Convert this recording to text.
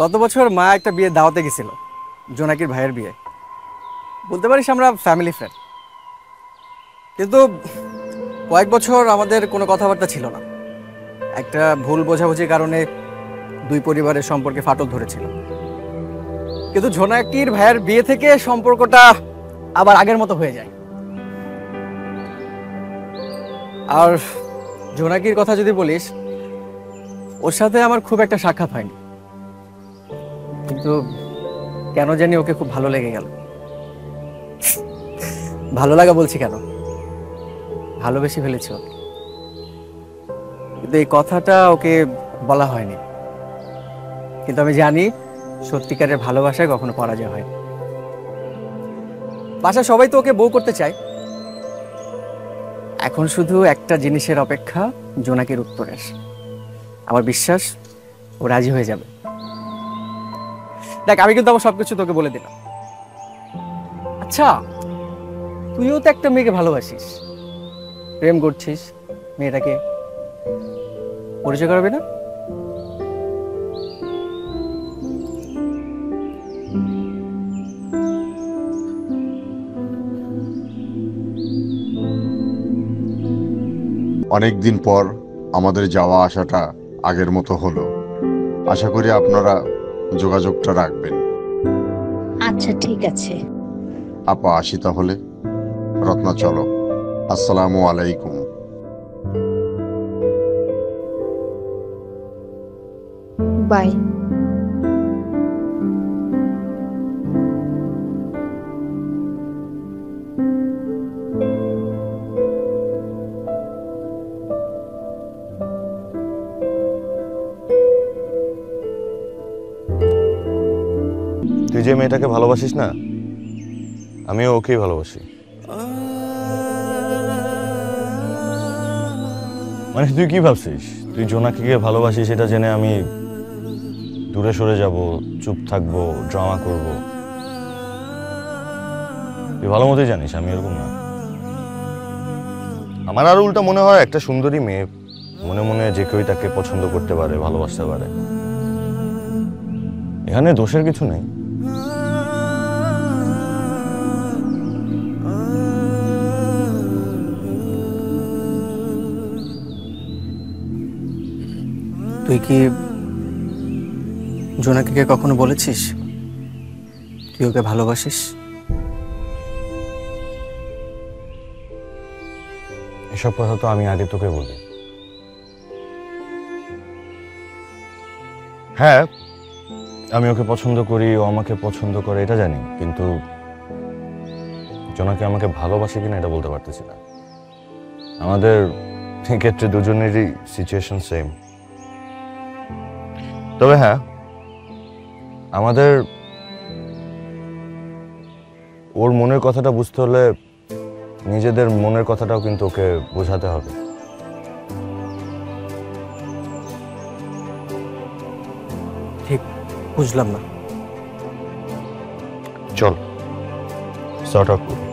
গত বছর মা একটা বিয়ে দাওয়াতে গেছিল, জোনাকির ভাইয়ের বিয়ে। বলতে পারিস আমরা ফ্যামিলি ফ্রেন্ড, কিন্তু কয়েক বছর আমাদের কোনো কথাবার্তা ছিল না। একটা ভুল বোঝাবুঝির কারণে দুই পরিবারের সম্পর্কে ফাটল ধরেছিল। কিন্তু জোনাকির ভাইয়ের বিয়ে থেকে সম্পর্কটা আবার আগের মতো হয়ে যায়। আর জোনাকির কথা যদি বলিস, ওর সাথে আমার খুব একটা সাক্ষাৎ হয়নি, কিন্তু কেন জানি ওকে খুব ভালো লেগে গেল। ভালো লাগা বলছি কেন, ভালোবেসে ফেলেছি ওকে। কিন্তু এই কথাটা ওকে বলা হয়নি। কিন্তু আমি জানি সত্যিকারের ভালোবাসায় কখনো পরাজয় হয়। বাসা সবাই তো ওকে বউ করতে চায়। এখন শুধু একটা জিনিসের অপেক্ষা, জোনাকির উত্তরের। আমার বিশ্বাস ও রাজি হয়ে যাবে। দেখ, আমি কিন্তু আমার সবকিছু তোকে বলে দিলাম। আচ্ছা, তুইও তো একটা মেয়েকে ভালোবাসিস, প্রেম করছিস, মেয়েটাকে পরিচয় করাবি না? অনেকদিন পর আমাদের যাওয়া আসাটা আগের মতো হলো। আশা করি আপনারা যোগাযোগটা রাখবেন। আচ্ছা, ঠিক আছে। আপা, আসি তাহলে। রত্না, চলো। আসসালামু আলাইকুম। বাই। তুই যে মেয়েটাকে ভালোবাসিস না, আমিও ওকেই ভালোবাসি। মানে তুই কি ভাবছিস, তুই জোনাকিকে ভালোবাসিস সেটা জেনে আমি দূরে সরে যাব, চুপ থাকবো, ড্রামা করব? তুই ভালো মতোই জানিস আমি এরকম না। আমার আর উল্টা মনে হয়, একটা সুন্দরী মেয়ে মনে মনে যে কেউই তাকে পছন্দ করতে পারে, ভালোবাসতে পারে। এখানে দোষের কিছু নেই। তুই কি জোনাকিকে কখনো বলেছিস তুই ওকে ভালোবাসিস? এসব কথা তো আমি আগে তোকে বলি। হ্যাঁ, আমি ওকে পছন্দ করি, ও আমাকে পছন্দ করে, এটা জানি। কিন্তু জোনাকি আমাকে ভালোবাসে কিনা এটা বলতে পারতেছি না। আমাদের ক্ষেত্রে দুজনেরই সিচুয়েশন সেম। তবে হ্যাঁ, আমাদের ওর মনের কথাটা বুঝতে হলে নিজেদের মনের কথাটাও কিন্তু ওকে বোঝাতে হবে। ঠিক বুঝলাম না। চল, সর্ট আউট করি।